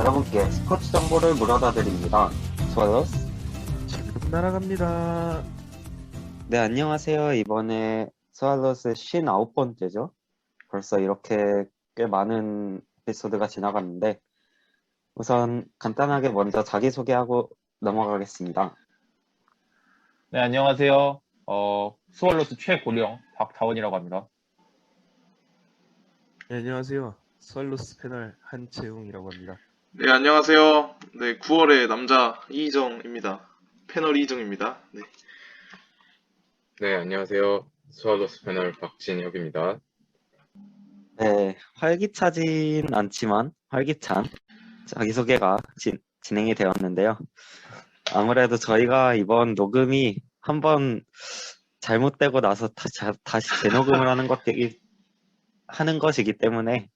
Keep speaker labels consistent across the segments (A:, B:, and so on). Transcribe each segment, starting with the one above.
A: 여러분께 스포츠 정보를 물어다 드립니다. 스왈로스.
B: 지금 날아갑니다.
A: 네, 안녕하세요. 이번에 스왈로스 59번째죠. 벌써 이렇게 꽤 많은 에피소드가 지나갔는데, 우선 간단하게 먼저 자기소개하고 넘어가겠습니다.
C: 네, 안녕하세요. 스월로스 최고령 박다원이라고 합니다.
B: 네, 안녕하세요. 스왈로스 패널 한채웅이라고 합니다.
D: 네, 안녕하세요. 네, 9월의 남자 이희정입니다. 패널 이희정입니다. 네.
E: 네, 안녕하세요. 스왈로스 패널 박진혁입니다.
A: 네, 활기차진 않지만 활기찬 자기소개가 진행이 되었는데요. 아무래도 저희가 이번 녹음이 한번 잘못되고 나서 다시 재녹음을 하는 것이기 때문에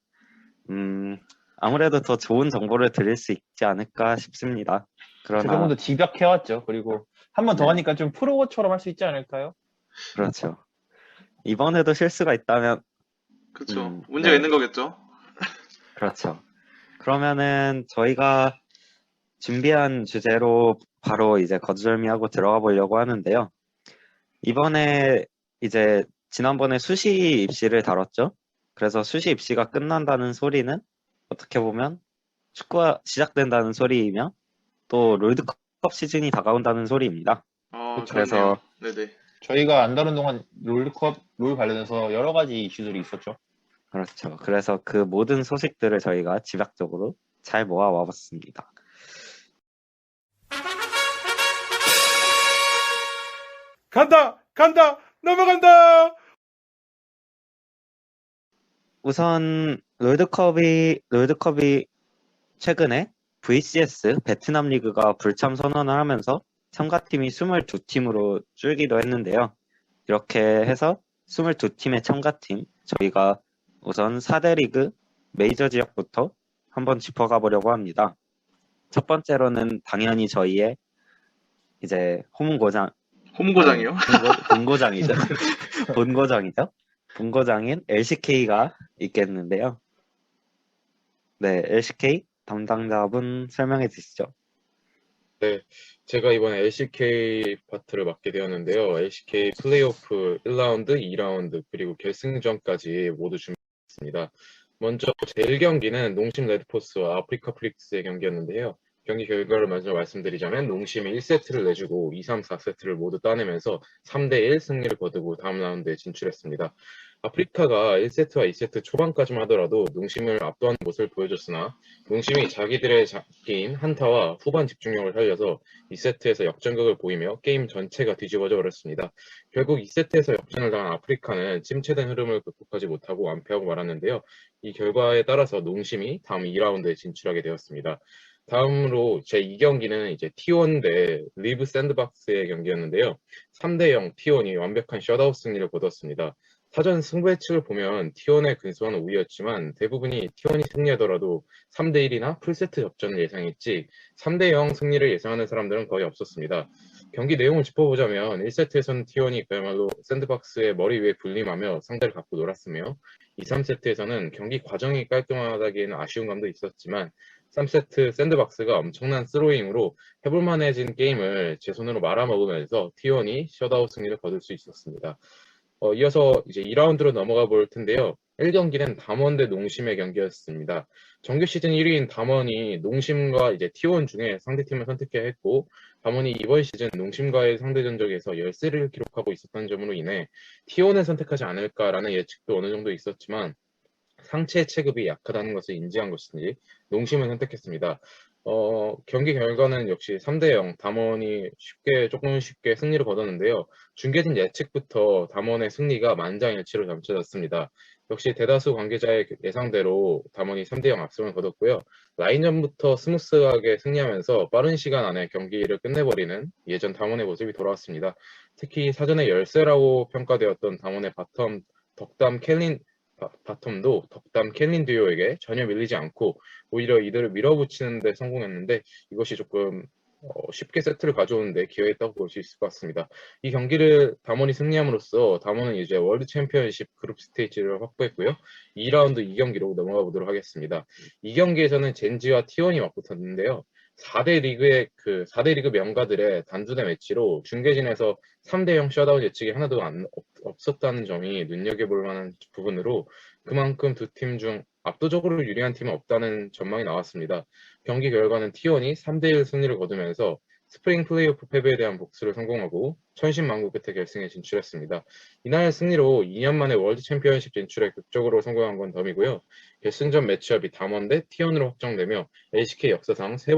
A: 아무래도 더 좋은 정보를 드릴 수 있지 않을까 싶습니다. 그러나
C: 조금도 집약해왔죠. 그리고 한 번 더
A: 네.
C: 하니까 좀 프로처럼 할 수 있지 않을까요?
A: 그렇죠. 이번에도 실수가 있다면
D: 그렇죠. 문제가
A: 네.
D: 있는 거겠죠?
A: 그렇죠. 그러면은 저희가 준비한 주제로 바로 이제 거두절미하고 들어가 보려고 하는데요. 이번에 이제 지난번에 수시 입시를 다뤘죠. 그래서 수시 입시가 끝난다는 소리는 어떻게 보면 축구가 시작된다는 소리이며 또 롤드컵 시즌이 다가온다는 소리입니다.
D: 그래서 네네.
C: 저희가 안 다룬 동안 롤 관련해서 여러 가지 이슈들이 있었죠.
A: 그렇죠. 그래서 그 모든 소식들을 저희가 집약적으로 잘 모아 와봤습니다.
B: 간다! 넘어간다!
A: 우선 롤드컵이 최근에 VCS 베트남 리그가 불참 선언을 하면서 참가팀이 22팀으로 줄기도 했는데요. 이렇게 해서 22팀의 참가팀, 저희가 우선 4대 리그 메이저 지역부터 한번 짚어가 보려고 합니다. 첫 번째로는 당연히 저희의 이제
D: 홈고장이요?
A: 본고장이죠. 본고장인 LCK가 있겠는데요. 네, LCK 담당자분 설명해 주시죠.
E: 네, 제가 이번에 LCK 파트를 맡게 되었는데요. LCK 플레이오프 1라운드, 2라운드, 그리고 결승전까지 모두 준비했습니다. 먼저 제1경기는 농심 레드포스와 아프리카 프릭스의 경기였는데요. 경기 결과를 먼저 말씀드리자면 농심이 1세트를 내주고 2, 3, 4세트를 모두 따내면서 3대1 승리를 거두고 다음 라운드에 진출했습니다. 아프리카가 1세트와 2세트 초반까지만 하더라도 농심을 압도하는 모습을 보여줬으나 농심이 자기들의 장기인 한타와 후반 집중력을 살려서 2세트에서 역전극을 보이며 게임 전체가 뒤집어져 버렸습니다. 결국 2세트에서 역전을 당한 아프리카는 침체된 흐름을 극복하지 못하고 완패하고 말았는데요. 이 결과에 따라서 농심이 다음 2라운드에 진출하게 되었습니다. 다음으로 제2경기는 이제 T1 대 리브 샌드박스의 경기였는데요. 3대0 T1이 완벽한 셧아웃 승리를 거뒀습니다. 사전 승부 예측을 보면 T1의 근소한 우위였지만 대부분이 T1이 승리하더라도 3대1이나 풀세트 접전을 예상했지 3대0 승리를 예상하는 사람들은 거의 없었습니다. 경기 내용을 짚어보자면 1세트에서는 T1이 그야말로 샌드박스의 머리 위에 군림하며 상대를 갖고 놀았으며 2, 3세트에서는 경기 과정이 깔끔하다기에는 아쉬운 감도 있었지만 3세트 샌드박스가 엄청난 스로잉으로 해볼만해진 게임을 제 손으로 말아먹으면서 T1이 셧아웃 승리를 거둘 수 있었습니다. 이어서 이제 2라운드로 넘어가 볼 텐데요. 1경기는 담원 대 농심의 경기였습니다. 정규 시즌 1위인 담원이 농심과 이제 T1 중에 상대팀을 선택해야 했고, 담원이 이번 시즌 농심과의 상대 전적에서 열세를 기록하고 있었던 점으로 인해 T1을 선택하지 않을까라는 예측도 어느 정도 있었지만, 상체 체급이 약하다는 것을 인지한 것인지 농심을 선택했습니다. 경기 결과는 역시 3대0 담원이 조금 쉽게 승리를 거뒀는데요. 중계진 예측부터 담원의 승리가 만장일치로 점쳐졌습니다. 역시 대다수 관계자의 예상대로 담원이 3대0 앞승을 거뒀고요. 라인전부터 스무스하게 승리하면서 빠른 시간 안에 경기를 끝내버리는 예전 담원의 모습이 돌아왔습니다. 특히 사전에 열세라고 평가되었던 담원의 바텀도 덕담 켈린 듀오에게 전혀 밀리지 않고 오히려 이들을 밀어붙이는 데 성공했는데 이것이 조금 쉽게 세트를 가져오는데 기여했다고 볼 수 있을 것 같습니다. 이 경기를 담원이 승리함으로써 담원은 이제 월드 챔피언십 그룹 스테이지를 확보했고요. 2라운드 2경기로 넘어가 보도록 하겠습니다. 이 경기에서는 젠지와 T1이 맞붙었는데요. 4대 리그 명가들의 단두대 매치로 중계진에서 3대0 셧아웃 예측이 하나도 없었다는 점이 눈여겨볼 만한 부분으로 그만큼 두 팀 중 압도적으로 유리한 팀은 없다는 전망이 나왔습니다. 경기 결과는 T1이 3대1 승리를 거두면서 스프링 플레이오프 패배에 대한 복수를 성공하고 천신만고 끝에 결승에 진출했습니다. 이날 승리로 2년 만에 월드 챔피언십 진출에 극적으로 성공한 건 덤이고요. 결승전 매치업이 담원 대 T1으로 확정되며 LCK 역사상 세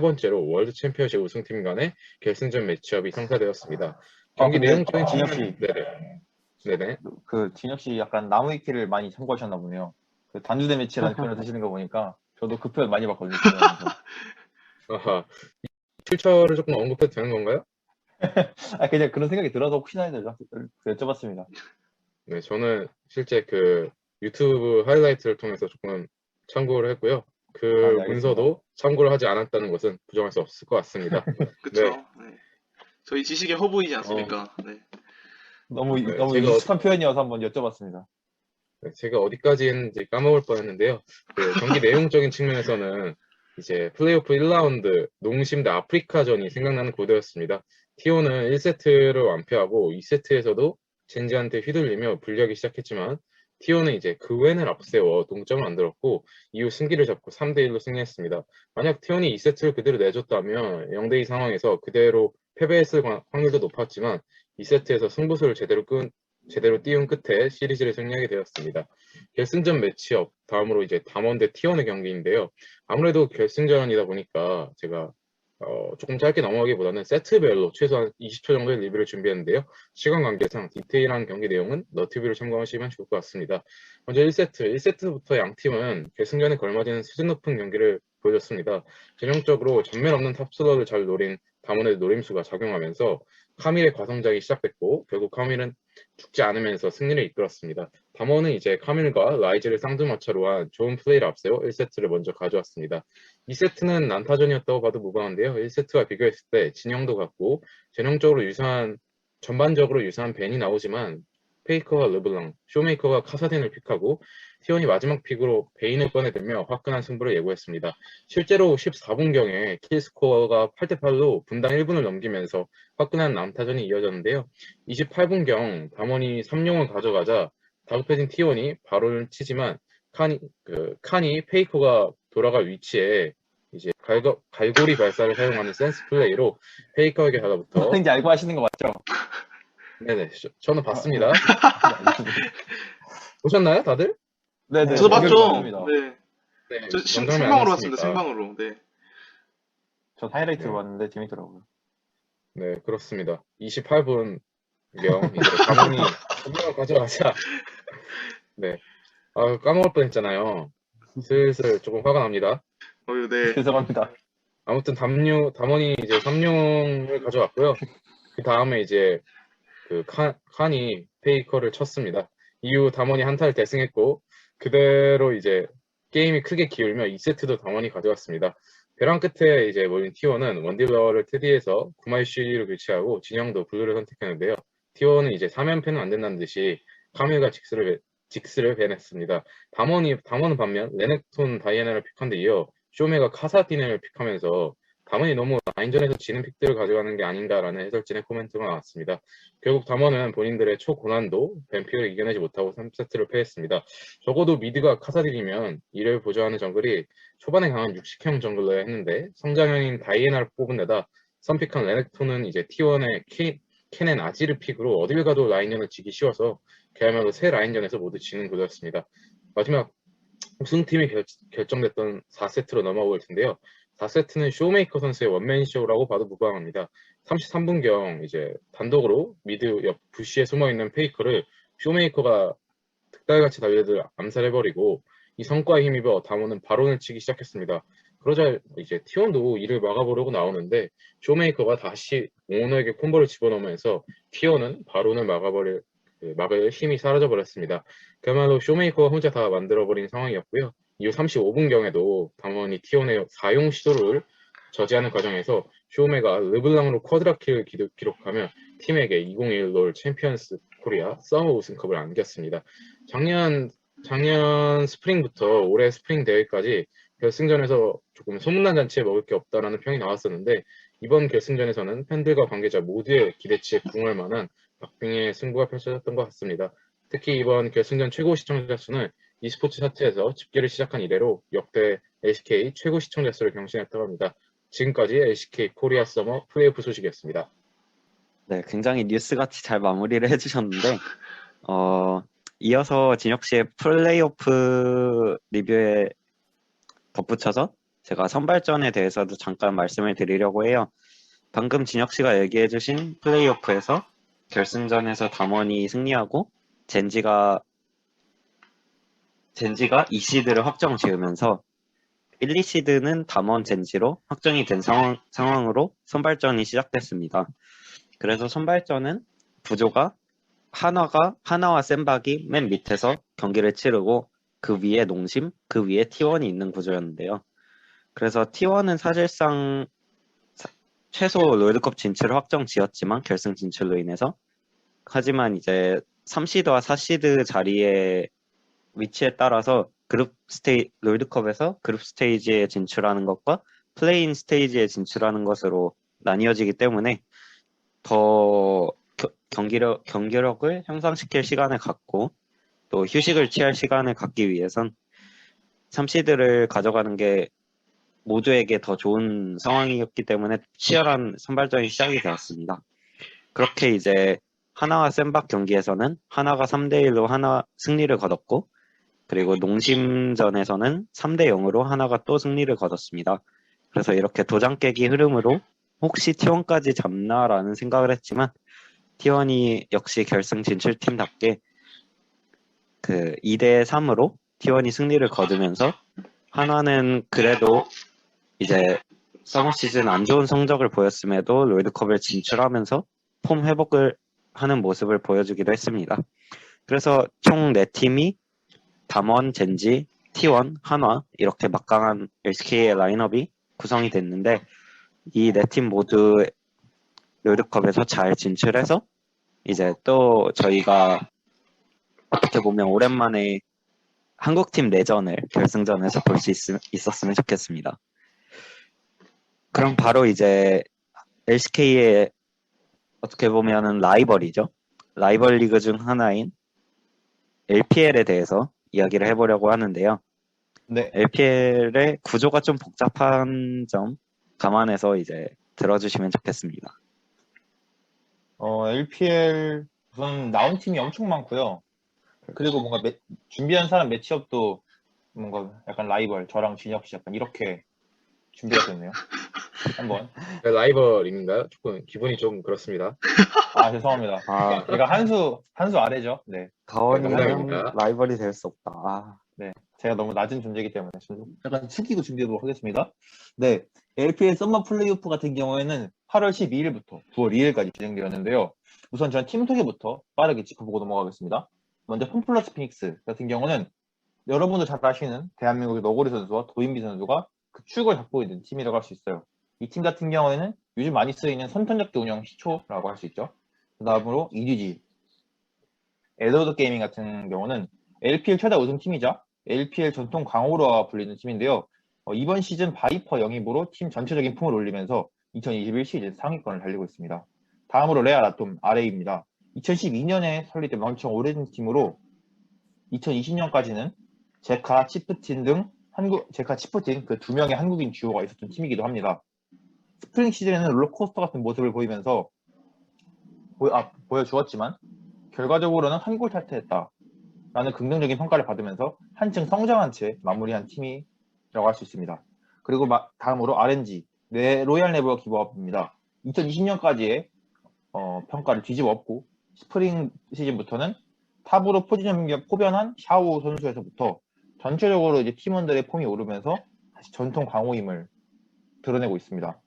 E: 번째로 월드 챔피언십 우승팀 간의 결승전 매치업이 성사되었습니다. 경기
C: 근데
E: 내용적인
C: 진혁
E: 측면,
C: 씨,
E: 네네.
C: 진혁 씨 약간 나무위키를 많이 참고하셨나 보네요. 그 단두대 매치라는 표현을 쓰시는 거 보니까 저도 그 표현 많이 봤거든요.
E: 아하, 출처를 조금 언급해도 되는 건가요?
C: 그냥 그런 생각이 들어서 혹시나 해서 여쭤봤습니다.
E: 네, 저는 실제 그 유튜브 하이라이트를 통해서 조금 참고를 했고요. 그
C: 네, 알겠습니다.
E: 문서도 참고를 하지 않았다는 것은 부정할 수 없을 것 같습니다.
D: 그쵸.
E: 네.
D: 네. 저희 지식의 허브이지 않습니까? 네.
C: 너무
E: 네,
C: 너무
E: 제가
C: 익숙한 표현이어서 한번 여쭤봤습니다.
E: 네, 제가 어디까지 했는지 까먹을 뻔했는데요. 그 경기 내용적인 측면에서는 이제 플레이오프 1라운드 농심 대 아프리카전이 생각나는 구도였습니다. T1은 1세트를 완패하고 2세트에서도 젠지한테 휘둘리며 불리하기 시작했지만 T1은 이제 그 웬을 앞세워 동점을 만들었고 이후 승기를 잡고 3대1로 승리했습니다. 만약 T1이 2세트를 그대로 내줬다면 0대2 상황에서 그대로 패배했을 확률도 높았지만 2세트에서 승부수를 제대로 띄운 끝에 시리즈를 승리하게 되었습니다. 결승전 매치업, 다음으로 이제 담원 대 T1의 경기인데요. 아무래도 결승전이다 보니까 제가 조금 짧게 넘어가기보다는 세트별로 최소한 20초 정도의 리뷰를 준비했는데요. 시간 관계상 디테일한 경기 내용은 너튜브를 참고하시면 좋을 것 같습니다. 먼저 1세트부터 양 팀은 결승전에 걸맞은 수준 높은 경기를 보여줬습니다. 전형적으로 전면 없는 탑슬러를 잘 노린 담원의 노림수가 작용하면서 카밀의 과성장이 시작됐고 결국 카밀은 죽지 않으면서 승리를 이끌었습니다. 담원은 이제 카밀과 라이즈를 쌍두마차로 한 좋은 플레이를 앞세워 1세트를 먼저 가져왔습니다. 2세트는 난타전이었다고 봐도 무방한데요. 1세트와 비교했을 때 진영도 같고 전반적으로 유사한 벤이 나오지만 페이커와 르블랑, 쇼메이커가 카사딘을 픽하고 T1이 마지막 픽으로 베인을 꺼내들며 화끈한 승부를 예고했습니다. 실제로 14분경에 킬스코어가 8대8로 분당 1분을 넘기면서 화끈한 남타전이 이어졌는데요. 28분경 담원이 3용을 가져가자 다급해진 T1이 바론을 치지만 칸이 페이커가 돌아갈 위치에 이제 갈고리 발사를 사용하는 센스 플레이로 페이커에게 달라붙어
C: 뭔지 알고 하시는 거 맞죠?
E: 네네 저는 봤습니다. 보셨나요 다들?
C: 네네.
D: 저도 봤죠.
C: 봤습니다.
D: 네.
E: 네,
D: 저
E: 영상을
D: 생방으로
E: 안
D: 봤습니다.
E: 했으니까.
D: 생방으로. 네.
C: 저 하이라이트로
E: 네.
C: 봤는데 재밌더라고요.
E: 네, 그렇습니다. 28분경 이제 담원이 3명을 가져가자. 네, 까먹을 뻔했잖아요. 슬슬 조금 화가 납니다.
D: 네.
C: 죄송합니다.
E: 아무튼 담원이 이제 3용을 가져왔고요. 그 다음에 이제 칸이 페이커를 쳤습니다. 이후 담원이 한타를 대승했고 그대로 이제 게임이 크게 기울며 2세트도 담원이 가져왔습니다. 벼랑 끝에 이제 모인 T1은 원딜러를 테디에서 구마이쉬를 교체하고 진영도 블루를 선택했는데요. T1은 이제 3연패는 안 된다는 듯이 카밀과 직스를 배냈습니다. 담원은 반면 레넥톤 다이애나를 픽한 데 이어 쇼메가 카사딘을 픽하면서 담원이 너무 라인전에서 지는 픽들을 가져가는 게 아닌가라는 해설진의 코멘트가 나왔습니다. 결국 담원은 본인들의 초고난도 뱀픽을 이겨내지 못하고 3세트를 패했습니다. 적어도 미드가 카사딘이면 이를 보조하는 정글이 초반에 강한 육식형 정글러야 했는데 성장형인 다이애나를 뽑은 데다 선픽한 레넥톤은 이제 T1의 켄앤 아지르 픽으로 어딜 가도 라인전을 지기 쉬워서 그야말로 새 라인전에서 모두 지는 구도였습니다. 마지막 우승팀이 결정됐던 4세트로 넘어올 텐데요. 4세트는 쇼메이커 선수의 원맨쇼라고 봐도 무방합니다. 33분경 이제 단독으로 미드 옆 부시에 숨어있는 페이커를 쇼메이커가 득달같이 달려들 암살해버리고 이 성과에 힘입어 담원은 바론을 치기 시작했습니다. 그러자 이제 T1도 이를 막아보려고 나오는데 쇼메이커가 다시 오너에게 콤보를 집어넣으면서 T1은 바론을 막을 힘이 사라져버렸습니다. 그야말로 쇼메이커가 혼자 다 만들어버린 상황이었고요. 이후 35분경에도 담원이 T1의 4용 시도를 저지하는 과정에서 쇼메가 르블랑으로 쿼드라킬을 기록하며 팀에게 2021 롤 챔피언스 코리아 서머 우승컵을 안겼습니다. 작년 스프링부터 올해 스프링 대회까지 결승전에서 조금 소문난 잔치에 먹을 게 없다라는 평이 나왔었는데 이번 결승전에서는 팬들과 관계자 모두의 기대치에 부응할 만한 박빙의 승부가 펼쳐졌던 것 같습니다. 특히 이번 결승전 최고 시청자 수는 e스포츠 차트에서 집계를 시작한 이래로 역대 LCK 최고 시청자 수를 경신했다고 합니다. 지금까지 LCK 코리아 서머 플레이오프 소식이었습니다.
A: 네, 굉장히 뉴스같이 잘 마무리를 해주셨는데, 이어서 진혁 씨의 플레이오프 리뷰에 덧붙여서 제가 선발전에 대해서도 잠깐 말씀을 드리려고 해요. 방금 진혁 씨가 얘기해주신 플레이오프에서 결승전에서 담원이 승리하고 젠지가 2시드를 확정 지으면서 1, 2시드는 담원 젠지로 확정이 된 상황으로 선발전이 시작됐습니다. 그래서 선발전은 구조가 하나와 센박이 맨 밑에서 경기를 치르고 그 위에 농심, 그 위에 T1이 있는 구조였는데요. 그래서 T1은 사실상 최소 롤드컵 진출을 확정 지었지만 결승 진출로 인해서 하지만 이제 3시드와 4시드 자리의 위치에 따라서 롤드컵에서 그룹 스테이지에 진출하는 것과 플레이인 스테이지에 진출하는 것으로 나뉘어지기 때문에 더 경기력을 향상시킬 시간을 갖고 또 휴식을 취할 시간을 갖기 위해선 3시드를 가져가는 게 모두에게 더 좋은 상황이었기 때문에 치열한 선발전이 시작이 되었습니다. 그렇게 이제 하나와 센박 경기에서는 하나가 3대1로 하나 승리를 거뒀고 그리고 농심전에서는 3대0으로 하나가 또 승리를 거뒀습니다. 그래서 이렇게 도장 깨기 흐름으로 혹시 T1까지 잡나라는 생각을 했지만 T1이 역시 결승 진출팀답게 그 2대3으로 T1이 승리를 거두면서 하나는 그래도 이제 서머 시즌 안 좋은 성적을 보였음에도 롤드컵을 진출하면서 폼 회복을 하는 모습을 보여주기도 했습니다. 그래서 총 4팀이 담원, 젠지, T1, 한화 이렇게 막강한 LCK의 라인업이 구성이 됐는데 이 4팀 모두 롤드컵에서 잘 진출해서 이제 또 저희가 어떻게 보면 오랜만에 한국팀 내전을 결승전에서 볼 수 있었으면 좋겠습니다. 그럼 바로 이제 LCK의 어떻게 보면은 라이벌이죠. 라이벌 리그 중 하나인 LPL에 대해서 이야기를 해보려고 하는데요.
C: 네.
A: LPL의 구조가 좀 복잡한 점 감안해서 이제 들어주시면 좋겠습니다.
C: LPL 우선 나온 팀이 엄청 많고요. 그리고 뭔가 준비한 사람 매치업도 뭔가 약간 라이벌, 저랑 진혁 씨 약간 이렇게 준비가 됐네요. 한번.
E: 라이벌인가요? 조금 기분이 좀 그렇습니다.
C: 죄송합니다.
A: 아,
C: 얘가 한 수 아래죠. 네.
A: 가원이는
E: 농담입니다.
A: 라이벌이 될 수 없다. 아,
C: 제가 너무 낮은 존재이기 때문에 좀 약간 숙이고 준비해보도록 하겠습니다. 네. LPL 썸머 플레이오프 같은 경우에는 8월 12일부터 9월 2일까지 진행되었는데요. 우선 저는 팀 소개부터 빠르게 짚어보고 넘어가겠습니다. 먼저 폼플러스 피닉스 같은 경우는 여러분도 잘 아시는 대한민국의 너구리 선수와 도인비 선수가 그 축을 잡고 있는 팀이라고 할 수 있어요. 이 팀 같은 경우에는 요즘 많이 쓰이는 선천적대 운영 시초라고 할 수 있죠. 그 다음으로 EGG, 에드워드 게이밍 같은 경우는 LPL 최다 우승팀이자 LPL 전통 강호로와 불리는 팀인데요. 이번 시즌 바이퍼 영입으로 팀 전체적인 품을 올리면서 2021 시즌 상위권을 달리고 있습니다. 다음으로 레알 아톰 RA입니다. 2012년에 설립된 엄청 오래된 팀으로 2020년까지는 제카, 치프틴 그 2명의 한국인 듀오가 있었던 팀이기도 합니다. 스프링 시즌에는 롤러코스터 같은 모습을 보이면서 보여주었지만 결과적으로는 한국을 탈퇴했다 라는 긍정적인 평가를 받으면서 한층 성장한 채 마무리한 팀이라고 할 수 있습니다. 그리고 다음으로 RNG, 로얄 네버 기브업입니다. 2020년까지의 평가를 뒤집어 엎고 스프링 시즌부터는 탑으로 포지션 포변한 샤오 선수에서부터 전체적으로 이제 팀원들의 폼이 오르면서 다시 전통 강호임을 드러내고 있습니다.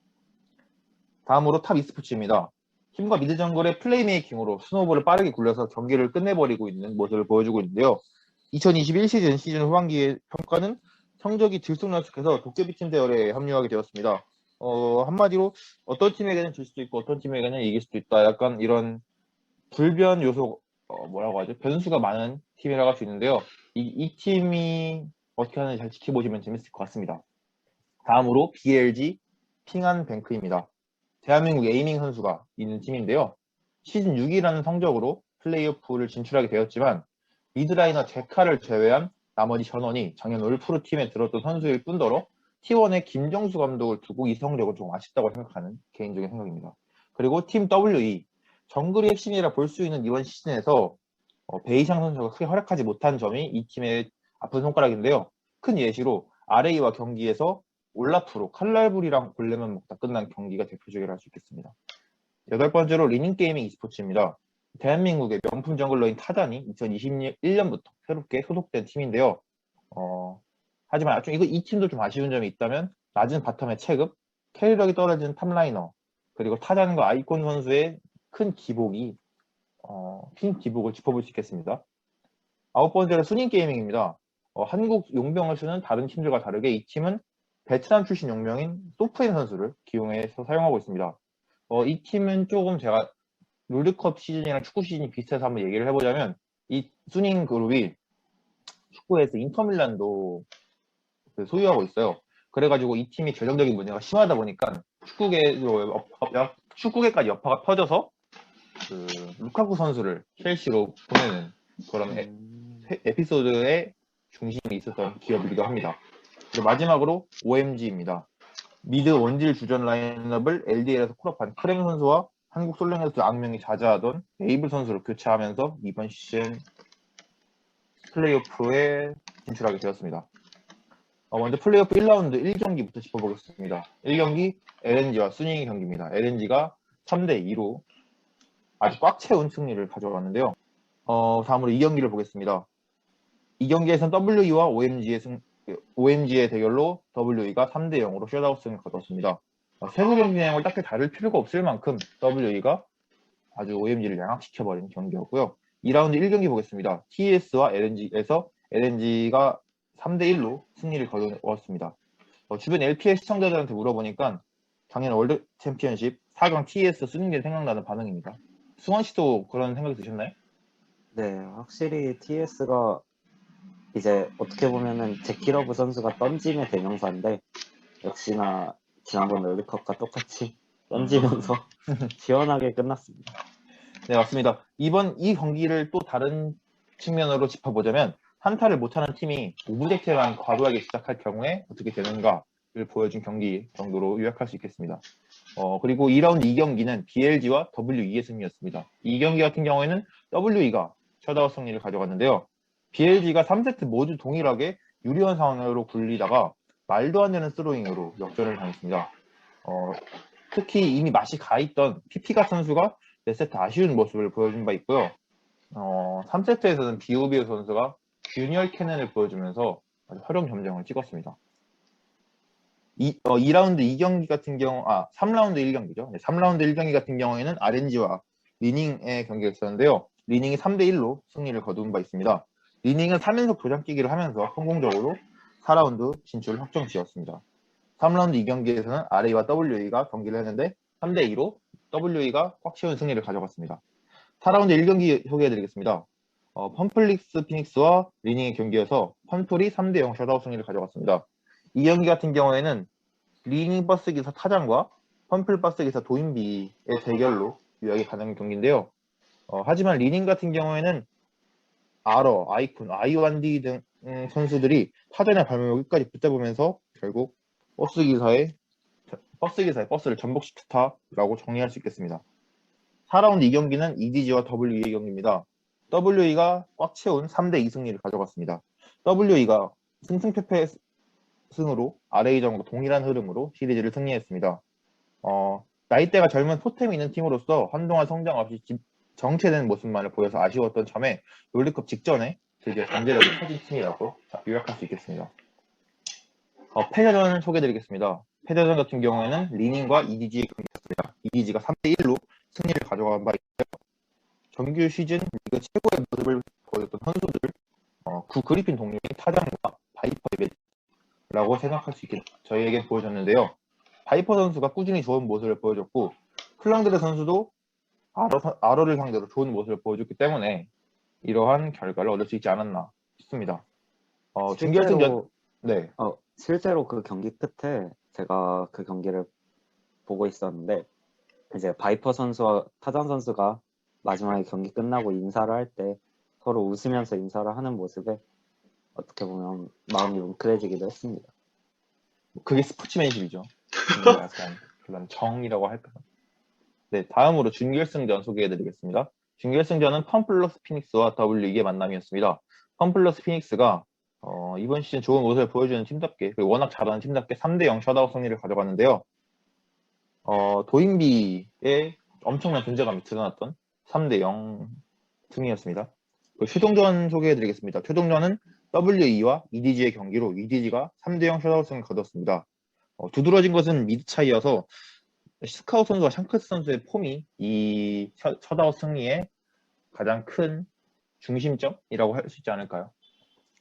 C: 다음으로 탑 e스포츠입니다. 팀과 미드 정글의 플레이메이킹으로 스노우볼을 빠르게 굴려서 경기를 끝내버리고 있는 모습을 보여주고 있는데요. 2021 시즌 후반기의 평가는 성적이 들쑥날쑥해서 도깨비팀 대열에 합류하게 되었습니다. 한마디로 어떤 팀에게는 질 수도 있고 어떤 팀에게는 이길 수도 있다. 약간 이런 불변 요소, 뭐라고 하죠? 변수가 많은 팀이라고 할 수 있는데요. 이 팀이 어떻게 하는지 잘 지켜보시면 재밌을 것 같습니다. 다음으로 BLG 핑안뱅크입니다. 대한민국 에이밍 선수가 있는 팀인데요. 시즌 6위라는 성적으로 플레이오프를 진출하게 되었지만 미드라이너 제카를 제외한 나머지 전원이 작년 올프로 팀에 들었던 선수일 뿐더러 T1의 김정수 감독을 두고 이 성적은 좀 아쉽다고 생각하는 개인적인 생각입니다. 그리고 팀 WE 정글이 핵심이라 볼 수 있는 이번 시즌에서 베이샹 선수가 크게 활약하지 못한 점이 이 팀의 아픈 손가락인데요. 큰 예시로 RA와 경기에서 올라프로 칼날불이랑 골렘만 먹다 끝난 경기가 대표적이라 할 수 있겠습니다. 여덟 번째로 리닝게이밍 e스포츠입니다. 대한민국의 명품 정글러인 타잔이 2021년부터 새롭게 소속된 팀인데요. 하지만 이 팀도 좀 아쉬운 점이 있다면 낮은 바텀의 체급, 캐리력이 떨어진 탑라이너, 그리고 타잔과 아이콘 선수의 큰 기복을 짚어볼 수 있겠습니다. 아홉 번째로 순인게이밍입니다. 한국 용병을 쓰는 다른 팀들과 다르게 이 팀은 베트남 출신 용병인 소프엔 선수를 기용해서 사용하고 있습니다. 이 팀은 조금 제가 롤드컵 시즌이랑 축구 시즌이 비슷해서 한번 얘기를 해보자면 이 순인 그룹이 축구에서 인터밀란도 소유하고 있어요. 그래가지고 이 팀이 결정적인 문제가 심하다 보니까 축구계까지 여파가 퍼져서 루카쿠 선수를 첼시로 보내는 그런 에피소드의 중심이 있었던 기업이기도 합니다. 그리고 마지막으로 OMG입니다. 미드 원질 주전 라인업을 LDL에서 콜업한 크랭 선수와 한국 솔랭에서 악명이 자자하던 에이블 선수를 교체하면서 이번 시즌 플레이오프에 진출하게 되었습니다. 먼저 플레이오프 1라운드 1경기부터 짚어보겠습니다. 1경기 LNG와 순잉의 경기입니다. LNG가 3대2로 아주 꽉 채운 승리를 가져갔는데요. 다음으로 2경기를 보겠습니다. 이 경기에서는 WE와 OMG의 대결로 WE가 3대0으로 셧아웃 승을 거뒀습니다. 세부 경기 내용을 딱히 다룰 필요가 없을 만큼 WE가 아주 OMG를 양악시켜버린 경기였고요. 2라운드 1경기 보겠습니다. TS와 LNG에서 LNG가 3대1로 승리를 거두었습니다. 주변 LPL 시청자들한테 물어보니까 작년 월드 챔피언십 4강 TS 순위가 생각나는 반응입니다. 승원 씨도 그런 생각이 드셨나요?
A: 네, 확실히 TS가 이제 어떻게 보면은 제키러브 선수가 던짐의 대명사인데 역시나 지난번 롤드컵과 똑같이 던지면서 시원하게 끝났습니다.
C: 네, 맞습니다. 이 경기를 또 다른 측면으로 짚어보자면 한타를 못하는 팀이 오브젝트만 과도하게 시작할 경우에 어떻게 되는가를 보여준 경기 정도로 요약할 수 있겠습니다. 그리고 2라운드 2경기는 BLG와 WE의 승리였습니다. 이 경기 같은 경우에는 WE가 셧아웃 승리를 가져갔는데요. BLG가 3세트 모두 동일하게 유리한 상황으로 굴리다가 말도 안 되는 스로잉으로 역전을 당했습니다. 특히 이미 맛이 가있던 피피가 선수가 4세트 아쉬운 모습을 보여준 바 있고요. 3세트에서는 비오비오 선수가 균열 캐넨을 보여주면서 아주 활용 점정을 찍었습니다. 2라운드 2경기 같은 경우, 3라운드 1경기죠. 3라운드 1경기 같은 경우에는 RNG와 리닝의 경기가 있었는데요. 리닝이 3대1로 승리를 거둔 바 있습니다. 리닝은 3연속 도장뛰기를 하면서 성공적으로 4라운드 진출을 확정지었습니다. 3라운드 2경기에서는 RA와 WE가 경기를 했는데 3대2로 WE가 꽉 채운 승리를 가져갔습니다. 4라운드 1경기 소개해드리겠습니다. 펌플릭스 피닉스와 리닝의 경기여서 펌플이 3대0 셧아웃 승리를 가져갔습니다. 이 경기 같은 경우에는 리닝 버스 기사 타장과 펌플 버스 기사 도인비의 대결로 요약이 가능한 경기인데요. 하지만 리닝 같은 경우에는 아러, 아이콘, 아이완디 등 선수들이 타전의 발목을 끝까지 붙잡으면서 결국 버스 기사의 버스를 전복시켰다라고 정리할 수 있겠습니다. 4라운드 2경기는 EDG와 WE의 경기입니다. WE가 꽉 채운 3대2 승리를 가져갔습니다. WE가 승승패패 승으로 RA전과 동일한 흐름으로 시리즈를 승리했습니다. 나이대가 젊은 포템이 있는 팀으로서 한동안 성장 없이 정체된 모습만을 보여서 아쉬웠던 점에 롤드컵 직전에 드디어 잠재력이 터진 팀이라고 요약할 수 있겠습니다. 패자전 소개해드리겠습니다. 패자전 같은 경우에는 리닝과 EDG의 경기였습니다. EDG가 3대1로 승리를 가져간 바 있고요. 정규 시즌 리그 최고의 모습을 보여줬던 선수들, 구 그리핀 동료인 타장과 바이퍼의 매치라고 생각할 수 있게 저희에게 보여줬는데요. 바이퍼 선수가 꾸준히 좋은 모습을 보여줬고 클랑드레 선수도 아러를 상대로 좋은 모습을 보여줬기 때문에 이러한 결과를 얻을 수 있지 않았나 싶습니다. 준결승전 네.
A: 실제로 그 경기 끝에 제가 그 경기를 보고 있었는데 이제 바이퍼 선수와 타잔 선수가 마지막에 경기 끝나고 인사를 할 때 서로 웃으면서 인사를 하는 모습에 어떻게 보면 마음이 뭉클해지기도 했습니다.
C: 그게 스포츠맨십이죠. 약간 그런 정이라고 할까. 네, 다음으로 준결승전 소개해드리겠습니다. 준결승전은 펌플러스 피닉스와 WE의 만남이었습니다. 펌플러스 피닉스가 이번 시즌 좋은 모습을 보여주는 팀답게, 워낙 잘하는 팀답게 3대0 셧아웃 승리를 가져갔는데요. 도인비의 엄청난 존재감이 드러났던 3대0 승리였습니다. 최종전 소개해드리겠습니다. 최종전은 WE와 EDG의 경기로 EDG가 3대0 셧아웃 승을 거뒀습니다. 두드러진 것은 미드 차이여서 스카웃 선수와 샹크스 선수의 폼이 이 셧아웃 승리의 가장 큰 중심점이라고 할 수 있지 않을까요?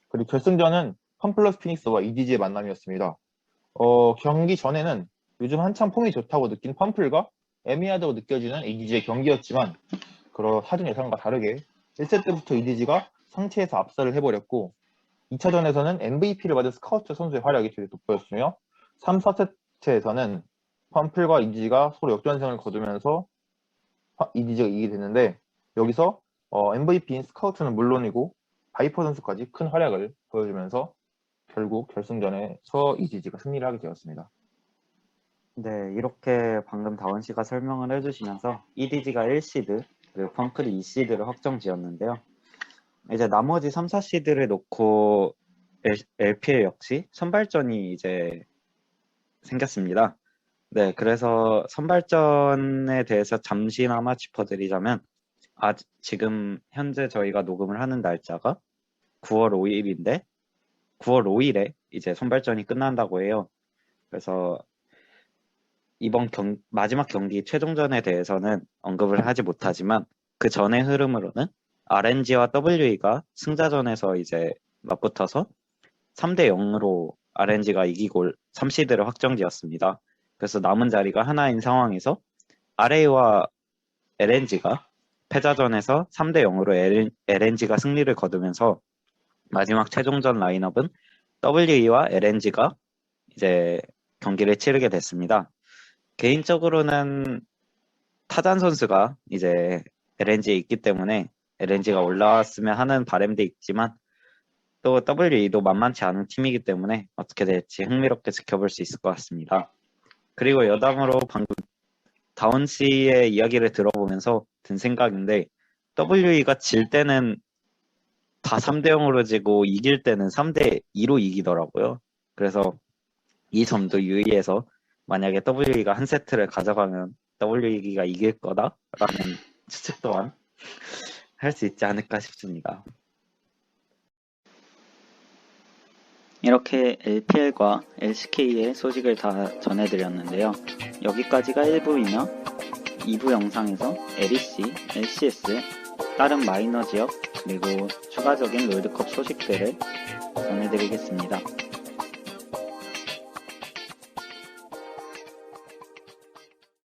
C: 그리고 결승전은 펌플러스 피닉스와 EDG의 만남이었습니다. 경기 전에는 요즘 한참 폼이 좋다고 느낀 펌플과 애매하다고 느껴지는 EDG의 경기였지만 사전 예상과 다르게 1세트 때부터 EDG가 상체에서 압살을 해버렸고 2차전에서는 MVP를 받은 스카우트 선수의 활약이 되게 돋보였으며 3, 4세트에서는 펌플과 EDG가 서로 역전승을 거두면서 EDG가 이기게 됐는데 여기서 MVP인 스카우트는 물론이고 바이퍼 선수까지 큰 활약을 보여주면서 결국 결승전에서 EDG가 승리를 하게 되었습니다.
A: 네, 이렇게 방금 다원 씨가 설명을 해주시면서 EDG가 1시드 그리고 펑클이 2시드를 확정 지었는데요. 이제 나머지 3, 4시드를 놓고 LPL 역시 선발전이 이제 생겼습니다. 네, 그래서 선발전에 대해서 잠시나마 짚어드리자면 지금 현재 저희가 녹음을 하는 날짜가 9월 5일인데 9월 5일에 이제 선발전이 끝난다고 해요. 그래서 이번 마지막 경기 최종전에 대해서는 언급을 하지 못하지만 그 전의 흐름으로는 RNG와 WE가 승자전에서 이제 맞붙어서 3대0으로 RNG가 이기고 3시드를 확정지었습니다. 그래서 남은 자리가 하나인 상황에서 RA와 LNG가 패자전에서 3대0으로 LNG가 승리를 거두면서 마지막 최종전 라인업은 WE와 LNG가 이제 경기를 치르게 됐습니다. 개인적으로는 타잔 선수가 이제 LNG에 있기 때문에 LNG가 올라왔으면 하는 바람도 있지만 또 WE도 만만치 않은 팀이기 때문에 어떻게 될지 흥미롭게 지켜볼 수 있을 것 같습니다. 그리고 여담으로 방금 다운 씨의 이야기를 들어보면서 든 생각인데 WE가 질 때는 다 3대0으로 지고 이길 때는 3대2로 이기더라고요. 그래서 이 점도 유의해서 만약에 WE가 한 세트를 가져가면 WE가 이길 거다라는 추측 또한 할 수 있지 않을까 싶습니다. 이렇게 LPL과 LCK의 소식을 다 전해드렸는데요. 여기까지가 1부이며 2부 영상에서 LEC, LCS, 다른 마이너 지역 그리고 추가적인 롤드컵 소식들을 전해드리겠습니다.